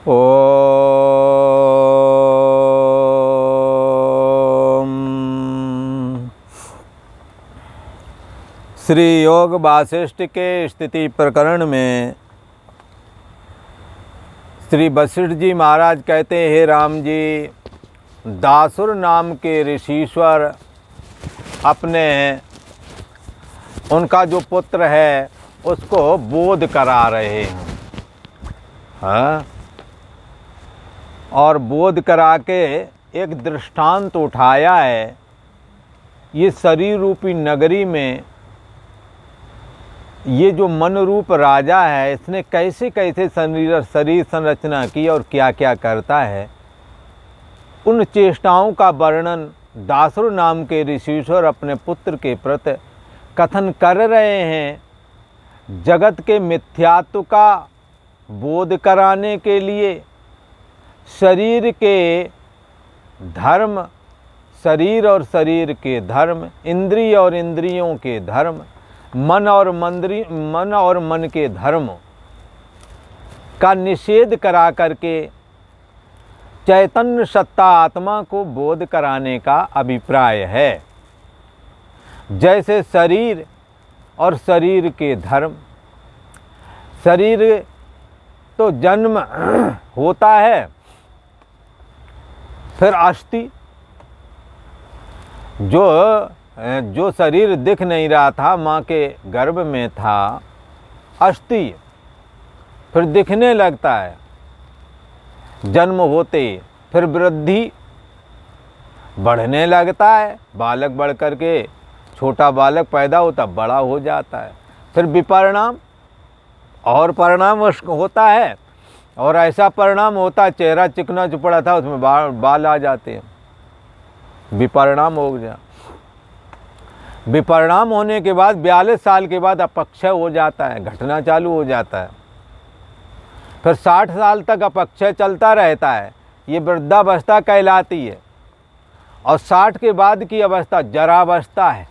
ओम। श्री योग वासिष्ठ के स्थिति प्रकरण में श्री वशिष्ठ जी महाराज कहते हैं, हे राम जी, दासुर नाम के ऋषीश्वर अपने उनका जो पुत्र है उसको बोध करा रहे हैं। हाँ, और बोध करा के एक दृष्टांत उठाया है। ये शरीर रूपी नगरी में ये जो मन रूप राजा है, इसने कैसे कैसे शरीर संरचना की और क्या क्या करता है, उन चेष्टाओं का वर्णन दासुर नाम के ऋषीश्वर अपने पुत्र के प्रति कथन कर रहे हैं। जगत के मिथ्यात्व का बोध कराने के लिए शरीर के धर्म, शरीर और शरीर के धर्म, इंद्रिय और इंद्रियों के धर्म, मन और मन के धर्म का निषेध करा करके चैतन्य सत्ता आत्मा को बोध कराने का अभिप्राय है। जैसे शरीर और शरीर के धर्म, शरीर तो जन्म होता है, फिर अस्थि, जो शरीर दिख नहीं रहा था, माँ के गर्भ में था, अस्थि, फिर दिखने लगता है जन्म होते, फिर वृद्धि, बढ़ने लगता है, बालक बढ़ करके छोटा बालक पैदा होता, बड़ा हो जाता है, फिर विपरिणाम और परिणाम होता है, और ऐसा परिणाम होता है चेहरा चिकना चुपड़ा था उसमें बाल आ जाते हैं, विपरिणाम हो गया। विपरिणाम होने के बाद 42 साल के बाद अपक्षय हो जाता है, घटना चालू हो जाता है। फिर 60 साल तक अपक्षय चलता रहता है, ये वृद्धावस्था कहलाती है। और 60 के बाद की अवस्था जरावस्था है,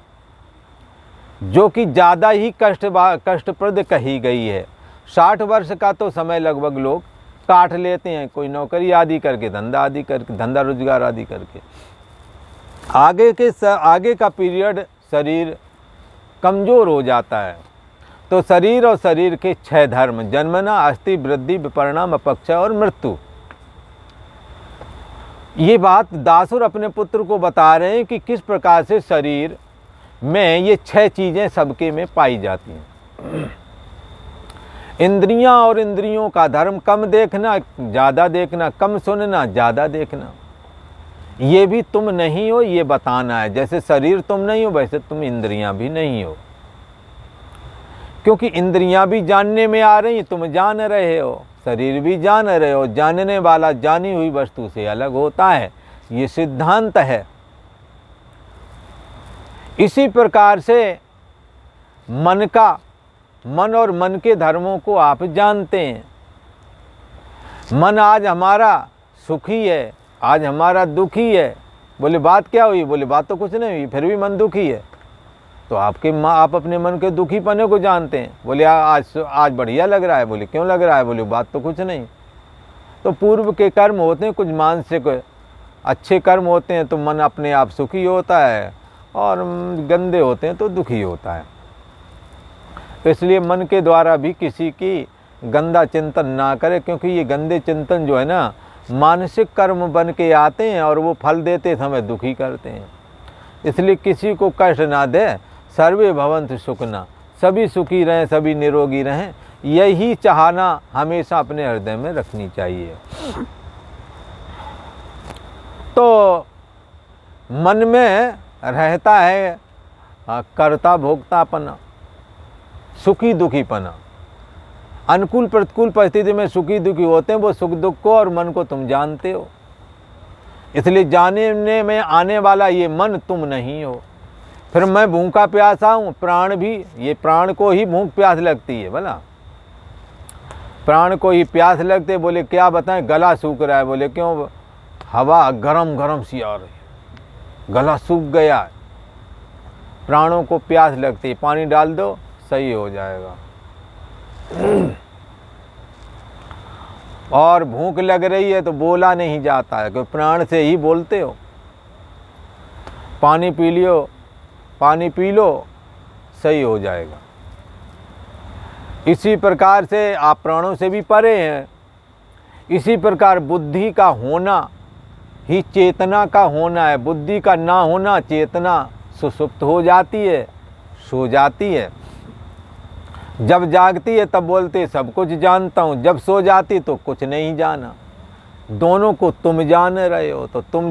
जो कि ज़्यादा ही कष्टप्रद कही गई है। 60 वर्ष का तो समय लगभग लोग काट लेते हैं, कोई नौकरी आदि करके, धंधा रोजगार आदि करके। आगे का पीरियड शरीर कमज़ोर हो जाता है। तो शरीर और शरीर के 6 धर्म, जन्मना, अस्थि, वृद्धि, विपरिणाम, अपक्षय और मृत्यु। ये बात दासुर अपने पुत्र को बता रहे हैं कि किस प्रकार से शरीर में ये 6 चीज़ें सबके में पाई जाती हैं। इंद्रियां और इंद्रियों का धर्म, कम देखना, ज़्यादा देखना, कम सुनना, ज़्यादा देखना। ये भी तुम नहीं हो, ये बताना है। जैसे शरीर तुम नहीं हो, वैसे तुम इंद्रियां भी नहीं हो, क्योंकि इंद्रियां भी जानने में आ रही, तुम जान रहे हो, शरीर भी जान रहे हो। जानने वाला जानी हुई वस्तु से अलग होता है, ये सिद्धांत है। इसी प्रकार से मन और मन के धर्मों को आप जानते हैं। मन आज हमारा सुखी है, आज हमारा दुखी है। बोले बात क्या हुई? बोले बात तो कुछ नहीं हुई, फिर भी मन दुखी है। तो आप अपने मन के दुखी पने को जानते हैं। बोले आज बढ़िया लग रहा है। बोले क्यों लग रहा है? बोले बात तो कुछ नहीं। तो पूर्व के कर्म होते हैं, कुछ मानसिक अच्छे कर्म होते हैं तो मन अपने आप सुखी होता है, और गंदे होते हैं तो दुखी होता है। इसलिए मन के द्वारा भी किसी की गंदा चिंतन ना करे, क्योंकि ये गंदे चिंतन जो है ना, मानसिक कर्म बन के आते हैं और वो फल देते समय दुखी करते हैं। इसलिए किसी को कष्ट ना दे। सर्वे भवन्तु सुखिनः, सभी सुखी रहें, सभी निरोगी रहें, यही चाहना हमेशा अपने हृदय में रखनी चाहिए। तो मन में रहता है कर्ता भोक्तापना, सुखी दुखीपना। अनुकूल प्रतिकूल परिस्थिति में सुखी दुखी होते हैं, वो सुख दुख को और मन को तुम जानते हो। इसलिए जानने में आने वाला ये मन तुम नहीं हो। फिर मैं भूखा प्यासा हूँ, प्राण भी, ये प्राण को ही भूख प्यास लगती है। भला प्राण को ही प्यास लगते। बोले क्या बताएं, गला सूख रहा है। बोले क्यों? हवा गरम गरम सी आ रही है, गला सूख गया है। प्राणों को प्यास लगती है, पानी डाल दो सही हो जाएगा। और भूख लग रही है तो बोला नहीं जाता है, क्योंकि प्राण से ही बोलते हो। पानी पी लियो, पानी पी लो, सही हो जाएगा। इसी प्रकार से आप प्राणों से भी परे हैं। इसी प्रकार बुद्धि का होना ही चेतना का होना है। बुद्धि का ना होना, चेतना सुसुप्त हो जाती है, सो जाती है। जब जागती है तब बोलते सब कुछ जानता हूँ, जब सो जाती तो कुछ नहीं जाना। दोनों को तुम जान रहे हो, तो तुम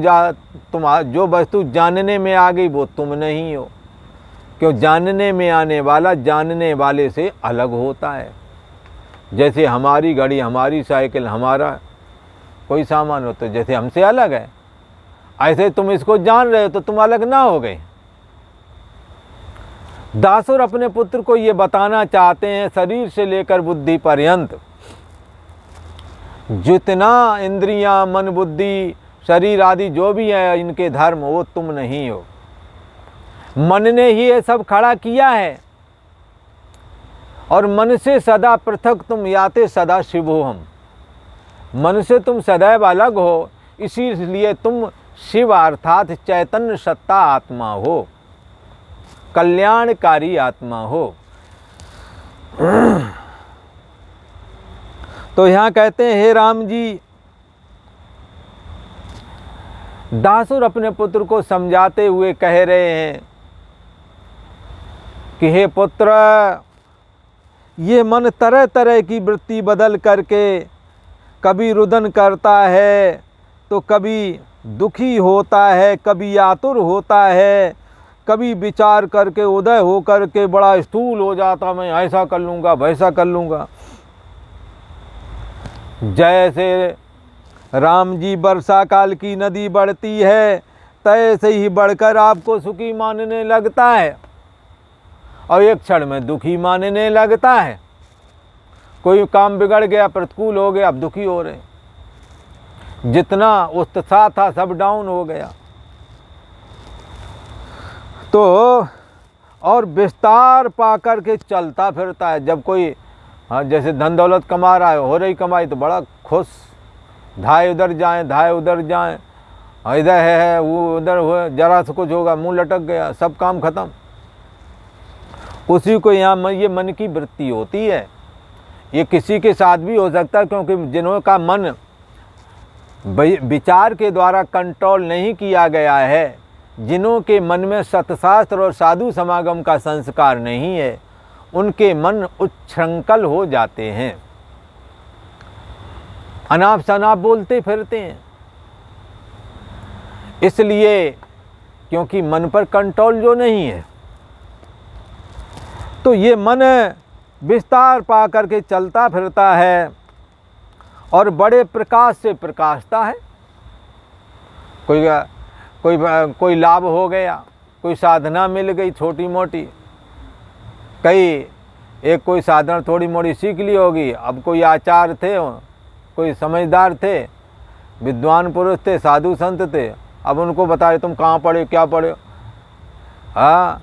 जो वस्तु जानने में आ गई वो तुम नहीं हो। क्यों? जानने में आने वाला जानने वाले से अलग होता है। जैसे हमारी घड़ी, हमारी साइकिल, हमारा कोई सामान हो तो जैसे हमसे अलग है, ऐसे तुम इसको जान रहे हो तो तुम अलग ना हो गए। दासुर अपने पुत्र को ये बताना चाहते हैं, शरीर से लेकर बुद्धि पर्यंत जितना इंद्रियां, मन, बुद्धि, शरीर आदि जो भी है इनके धर्म, वो तुम नहीं हो। मन ने ही ये सब खड़ा किया है, और मन से सदा पृथक तुम याते सदा शिव हो हम। मन से तुम सदैव अलग हो, इसीलिए तुम शिव अर्थात चैतन्य सत्ता आत्मा हो, कल्याणकारी आत्मा हो। तो यहाँ कहते हैं, हे राम जी, दासुर अपने पुत्र को समझाते हुए कह रहे हैं कि हे पुत्र, ये मन तरह तरह की वृत्ति बदल करके कभी रुदन करता है तो कभी दुखी होता है, कभी आतुर होता है, कभी विचार करके उदय हो करके बड़ा स्थूल हो जाता, मैं ऐसा कर लूँगा, वैसा कर लूँगा। जैसे राम जी वर्षा काल की नदी बढ़ती है, तैसे ही बढ़कर आपको सुखी मानने लगता है और एक क्षण में दुखी मानने लगता है। कोई काम बिगड़ गया, प्रतिकूल हो गया, अब दुखी हो रहे। जितना उत्साह था सब डाउन हो गया। तो और विस्तार पा कर के चलता फिरता है। जब कोई जैसे धन दौलत कमा रहा है, हो रही कमाई तो बड़ा खुश, धाए उधर जाएं, धाए उधर जाएं, इधर है वो उधर हो, जरा से कुछ होगा मुंह लटक गया, सब काम खत्म। उसी को यहाँ ये मन की वृत्ति होती है। ये किसी के साथ भी हो सकता है, क्योंकि जिन्हों का मन विचार के द्वारा कंट्रोल नहीं किया गया है, जिन्हों के मन में सतशास्त्र और साधु समागम का संस्कार नहीं है, उनके मन उच्छृंखल हो जाते हैं, अनाप शनाप बोलते फिरते हैं। इसलिए क्योंकि मन पर कंट्रोल जो नहीं है, तो ये मन विस्तार पा करके चलता फिरता है और बड़े प्रकाश से प्रकाशता है। कोई लाभ हो गया, कोई साधना मिल गई छोटी मोटी, कोई साधना थोड़ी मोड़ी सीख ली होगी। अब कोई आचार्य थे, कोई समझदार थे, विद्वान पुरुष थे, साधु संत थे, अब उनको बता रहे तुम कहाँ पढ़े, क्या पढ़े। हाँ,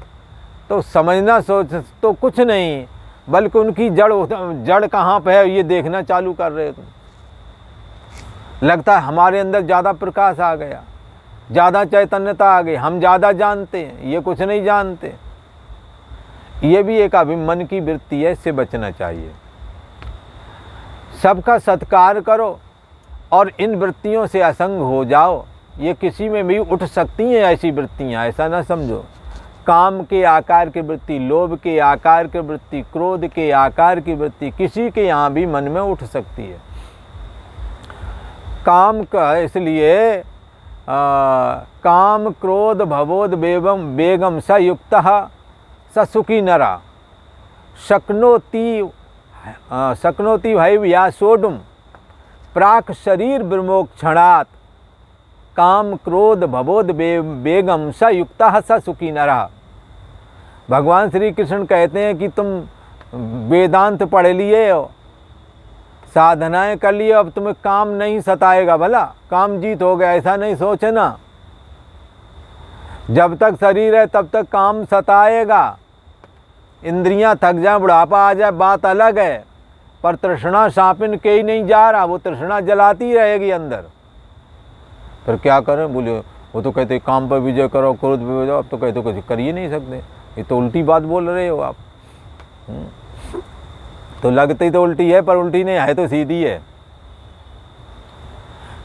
तो समझना सोच तो कुछ नहीं, बल्कि उनकी जड़ कहाँ पे है ये देखना चालू कर रहे तुम। लगता है हमारे अंदर ज़्यादा प्रकाश आ गया, ज़्यादा चैतन्यता आ गई, हम ज़्यादा जानते हैं, ये कुछ नहीं जानते। ये भी एक अभिमन की वृत्ति है, इससे बचना चाहिए। सबका सत्कार करो और इन वृत्तियों से असंग हो जाओ। ये किसी में भी उठ सकती हैं ऐसी वृत्तियाँ, ऐसा ना समझो। काम के आकार की वृत्ति, लोभ के आकार की वृत्ति, क्रोध के आकार की वृत्ति किसी के यहाँ भी मन में उठ सकती है। काम का इसलिए काम क्रोध भवोद बेगम स युक्तः स सुखी नरा शक्नोति भैव या सोडुम प्राक शरीर विमोक्षणात् काम क्रोध भवोद बेगम स युक्तः स सुखी नरा। भगवान श्री कृष्ण कहते हैं कि तुम वेदांत पढ़ लिए हो, साधनाएं कर लिए, अब तुम्हें काम नहीं सताएगा। भला काम जीत हो गया ऐसा नहीं सोचना। जब तक शरीर है तब तक काम सताएगा। इंद्रियां थक जाए, बुढ़ापा आ जाए, बात अलग है, पर तृष्णा सापिन के ही नहीं जा रहा, वो तृष्णा जलाती रहेगी अंदर। फिर क्या करें? बोले वो तो कहते काम पर विजय करो, क्रोध पर विजय, अब तो कहते कुछ कर ही नहीं सकते। ये तो उल्टी बात बोल रहे हो आप। तो लगती तो उल्टी है, पर उल्टी नहीं है, तो सीधी है।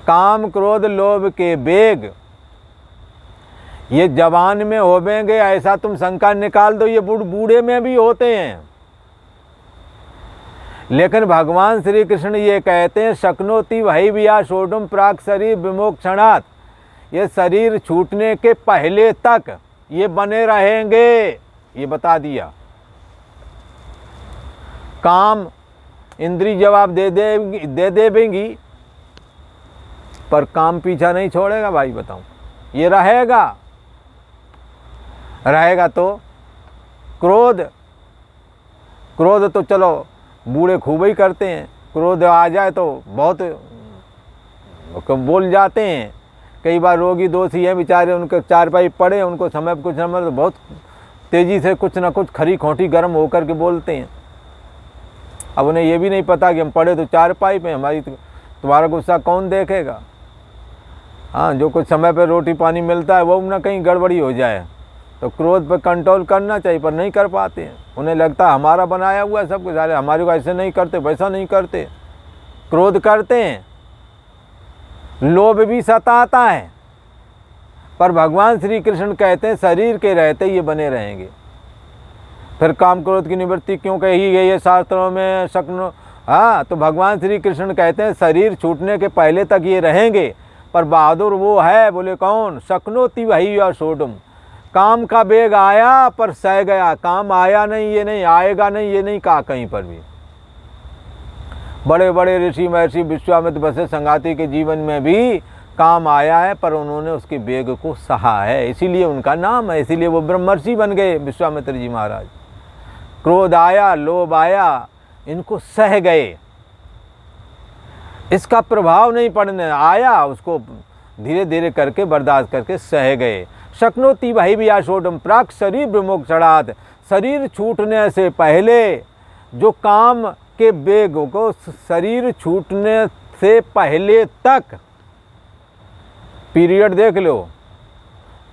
काम क्रोध लोभ के बेग ये जवान में होवेंगे, ऐसा तुम शंका निकाल दो, ये बूढ़े में भी होते हैं। लेकिन भगवान श्री कृष्ण ये कहते हैं शक्नोति वही विया सोडुम प्राक शरीर विमोक्षणात्, ये शरीर छूटने के पहले तक ये बने रहेंगे, ये बता दिया। काम इंद्री जवाब दे देंगी, पर काम पीछा नहीं छोड़ेगा भाई, बताऊं। ये रहेगा तो क्रोध तो चलो बूढ़े खूब ही करते हैं, क्रोध आ जाए तो बहुत बोल जाते हैं। कई बार रोगी दोषी हैं बेचारे, उनके चारपाई पड़े, उनको समय कुछ समय तो बहुत तेज़ी से कुछ ना कुछ खरी खोटी गर्म होकर के बोलते हैं। अब उन्हें ये भी नहीं पता कि हम पड़े तो चारपाई पे, हमारी तुम्हारा गुस्सा कौन देखेगा। हाँ, जो कुछ समय पे रोटी पानी मिलता है वो ना कहीं गड़बड़ी हो जाए, तो क्रोध पर कंट्रोल करना चाहिए, पर नहीं कर पाते हैं। उन्हें लगता है हमारा बनाया हुआ है सब कुछ, अरे हमारे को ऐसे नहीं करते, वैसा नहीं करते, क्रोध करते हैं। लोभ भी सताता है, पर भगवान श्री कृष्ण कहते हैं शरीर के रहते ये बने रहेंगे। फिर काम क्रोध की निवृत्ति क्यों कही गई है शास्त्रों में? शक्नो, हाँ, तो भगवान श्री कृष्ण कहते हैं शरीर छूटने के पहले तक ये रहेंगे, पर बहादुर वो है, बोले कौन? शक्नोति वही या सोडुम, काम का बेग आया पर सह गया, काम आया नहीं, ये नहीं आएगा नहीं, ये नहीं कहा कहीं पर भी। बड़े बड़े ऋषि महर्षि विश्वामित्र वशिष्ठ संगाति के जीवन में भी काम आया है, पर उन्होंने उसके बेग को सहा है, इसीलिए उनका नाम है, इसीलिए वो ब्रह्मर्षि बन गए विश्वामित्र जी महाराज। क्रोध आया, लोभ आया, इनको सह गए, इसका प्रभाव नहीं पड़ने आया, उसको धीरे धीरे करके बर्दाश्त करके सह गए। शक्नोति वही भी आशोडम प्राक शरीर विमोक्षणात्, शरीर छूटने से पहले जो काम के बेग को, शरीर छूटने से पहले तक पीरियड देख लो,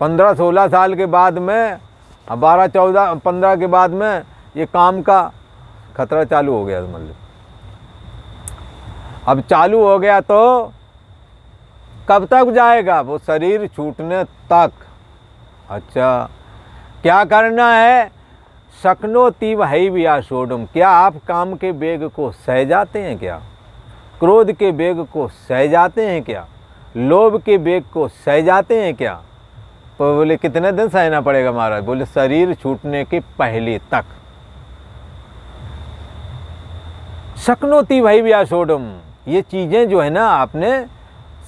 15-16 साल के बाद में, 12-14-15 के बाद में ये काम का खतरा चालू हो गया। मतलब अब चालू हो गया तो कब तक जाएगा? वो शरीर छूटने तक। अच्छा, क्या करना है? शक्नोति वही विया सोडुम, क्या आप काम के बेग को सह जाते हैं क्या? क्रोध के बेग को सह जाते हैं क्या? लोभ के बेग को सह जाते हैं क्या? तो बोले कितने दिन सहना पड़ेगा महाराज? बोले शरीर छूटने के पहले तक। शक्नोति वही विया सोडुम, ये चीज़ें जो है ना, आपने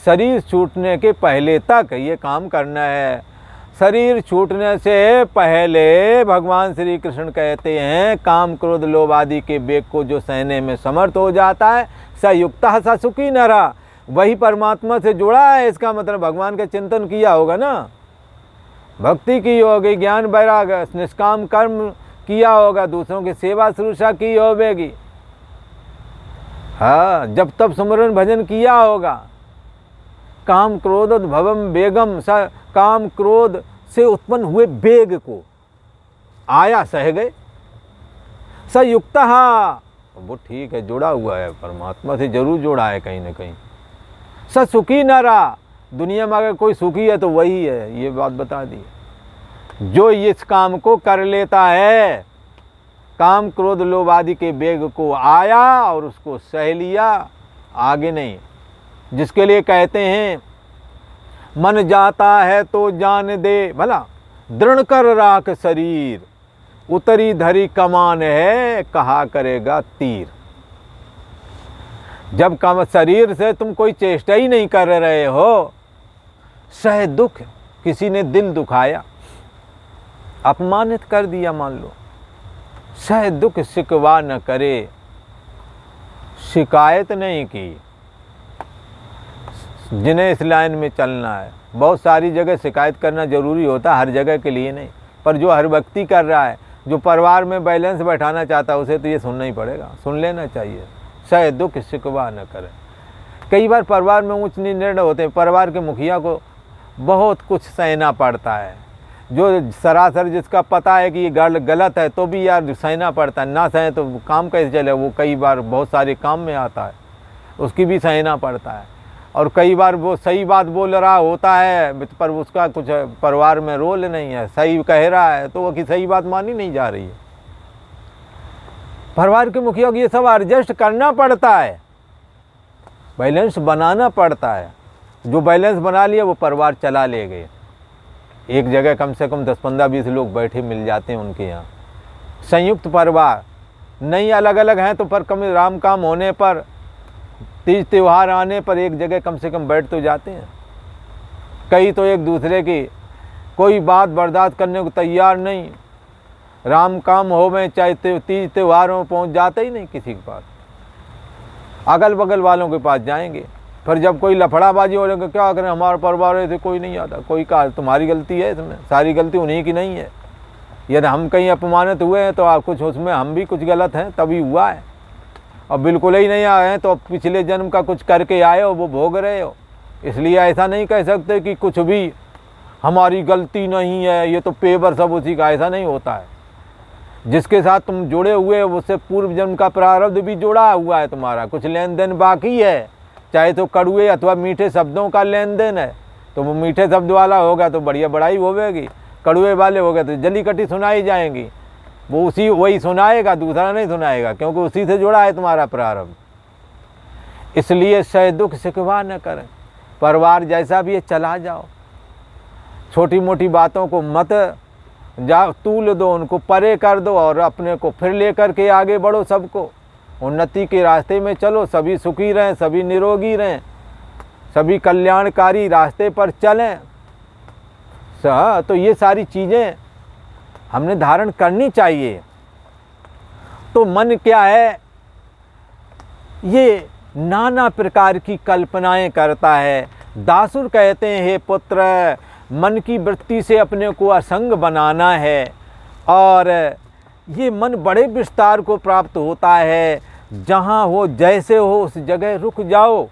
शरीर छूटने के पहले तक ये काम करना है। शरीर छूटने से पहले भगवान श्री कृष्ण कहते हैं काम क्रोध लोभ आदि के बेग को जो सहने में समर्थ हो जाता है, स युक्तः स सुखी नरः, वही परमात्मा से जुड़ा है। इसका मतलब भगवान का चिंतन किया होगा ना, भक्ति की होगी, ज्ञान वैराग्य निष्काम कर्म किया होगा, दूसरों की सेवा शुश्रूषा की होगी, हाँ, जब तब सुमरन भजन किया होगा। काम क्रोधोद्भवम बेगम, स काम क्रोध से उत्पन्न हुए बेग को आया सह गए। स युक्तः, वो ठीक है, जुड़ा हुआ है परमात्मा से, जरूर जुड़ा है कहीं ना कहीं। स सुखी नरः, दुनिया में अगर कोई सुखी है तो वही है, ये बात बता दी। जो इस काम को कर लेता है, काम क्रोध लोभ आदि के बेग को आया और उसको सह लिया, आगे नहीं। जिसके लिए कहते हैं मन जाता है तो जान दे, भला दृढ़ कर राख शरीर, उतरी धरी कमान है कहा करेगा तीर। जब कम शरीर से तुम कोई चेष्टा ही नहीं कर रहे हो, सह दुख, किसी ने दिल दुखाया, अपमानित कर दिया मान लो, सह दुख शिकवा न करे, शिकायत नहीं की। जिन्हें इस लाइन में चलना है, बहुत सारी जगह शिकायत करना ज़रूरी होता है, हर जगह के लिए नहीं, पर जो हर व्यक्ति कर रहा है, जो परिवार में बैलेंस बैठाना चाहता है, उसे तो ये सुनना ही पड़ेगा, सुन लेना चाहिए। सह दुख शिकवा न करें। कई बार परिवार में ऊंच नीच निर्णय होते हैं, परिवार के मुखिया को बहुत कुछ सहना पड़ता है, जो सरासर जिसका पता है कि ये गलत है तो भी यार सहना पड़ता है, ना सहे तो काम कैसे चले। वो कई बार बहुत सारे काम में आता है, उसकी भी सहना पड़ता है। और कई बार वो सही बात बोल रहा होता है पर उसका कुछ परिवार में रोल नहीं है, सही कह रहा है तो वो की सही बात मानी नहीं जा रही है। परिवार के मुखिया को ये सब एडजस्ट करना पड़ता है, बैलेंस बनाना पड़ता है। जो बैलेंस बना लिया वो परिवार चला ले गए। एक जगह कम से कम 10-15-20 लोग बैठे मिल जाते हैं उनके यहाँ, संयुक्त परिवार नहीं, अलग अलग हैं तो पर कम राम काम होने पर, तीज त्यौहार आने पर एक जगह कम से कम बैठ तो जाते हैं। कई तो एक दूसरे की कोई बात बर्दाश्त करने को तैयार नहीं, राम काम हो में चाहे तीज त्योहारों में पहुँच जाते ही नहीं किसी के पास, अगल बगल वालों के पास जाएंगे। फिर जब कोई लफड़ाबाजी हो जाएगा, क्या करें हमारे परिवार ऐसे कोई नहीं आता, कोई कहा तुम्हारी गलती है, इसमें सारी गलती उन्हीं की नहीं है। यदि हम कहीं अपमानित हुए हैं तो कुछ उसमें हम भी कुछ गलत हैं तभी हुआ है, और बिल्कुल ही नहीं आए हैं तो पिछले जन्म का कुछ करके आए हो, वो भोग रहे हो। इसलिए ऐसा नहीं कह सकते कि कुछ भी हमारी गलती नहीं है, ये तो पेवर सब उसी का, ऐसा नहीं होता है। जिसके साथ तुम जुड़े हुए हो उससे पूर्व जन्म का प्रारब्ध भी जुड़ा हुआ है, तुम्हारा कुछ लेन देन बाकी है, चाहे तो कड़ुए अथवा मीठे शब्दों का लेन देन है, तो वो मीठे शब्द वाला होगा तो बढ़िया बड़ाई होगी, कड़ुए वाले हो गए तो जली कटी सुनाई जाएंगी, वो वही सुनाएगा, दूसरा नहीं सुनाएगा, क्योंकि उसी से जुड़ा है तुम्हारा प्रारब्ध। इसलिए सह दुख शिकवा न करें, परिवार जैसा भी है चला जाओ, छोटी मोटी बातों को मत तूल दो, उनको परे कर दो और अपने को फिर लेकर के आगे बढ़ो। सबको उन्नति के रास्ते में चलो, सभी सुखी रहें, सभी निरोगी रहें, सभी कल्याणकारी रास्ते पर चलें। तो ये सारी चीज़ें हमने धारण करनी चाहिए। तो मन क्या है, ये नाना प्रकार की कल्पनाएं करता है। दासुर कहते हैं, हे पुत्र, मन की वृत्ति से अपने को असंग बनाना है, और ये मन बड़े विस्तार को प्राप्त होता है। जहाँ हो जैसे हो उस जगह रुक जाओ।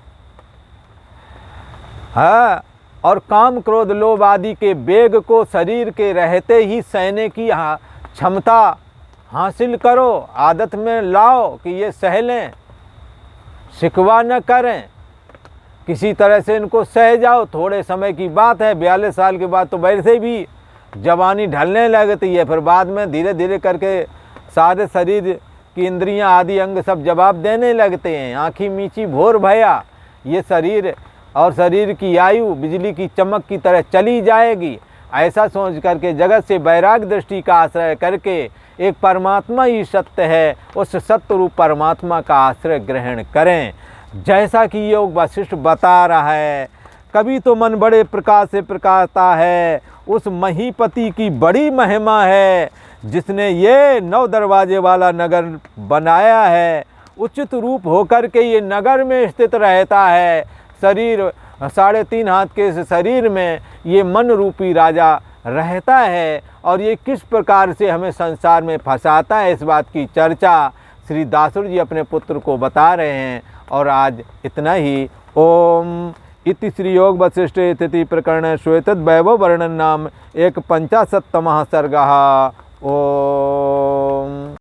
हाँ, और काम क्रोध लोभ आदि के वेग को शरीर के रहते ही सहने की क्षमता हासिल करो, आदत में लाओ कि ये सह लें, शिकवा न करें, किसी तरह से इनको सह जाओ। थोड़े समय की बात है, 42 साल के बाद तो वैसे भी जवानी ढलने लगती है, फिर बाद में धीरे धीरे करके सारे शरीर की इंद्रियां आदि अंग सब जवाब देने लगते हैं। आँखी मीची भोर भया, ये शरीर और शरीर की आयु बिजली की चमक की तरह चली जाएगी। ऐसा सोच करके जगत से वैराग दृष्टि का आश्रय करके एक परमात्मा ही सत्य है, उस सत्य रूप परमात्मा का आश्रय ग्रहण करें। जैसा कि योग वशिष्ठ बता रहा है, कभी तो मन बड़े प्रकाश से प्रकाशता है, उस महीपति की बड़ी महिमा है जिसने ये 9 दरवाजे वाला नगर बनाया है। उचित रूप होकर के ये नगर में स्थित रहता है। शरीर 3.5 हाथ के इस शरीर में ये मन रूपी राजा रहता है, और ये किस प्रकार से हमें संसार में फंसाता है, इस बात की चर्चा श्री दासुर जी अपने पुत्र को बता रहे हैं। और आज इतना ही। ओम इति श्री योग वशिष्ठ स्थिति प्रकरण श्वेतद वैभव वर्णन नाम 1/55 सर्गः। ओम।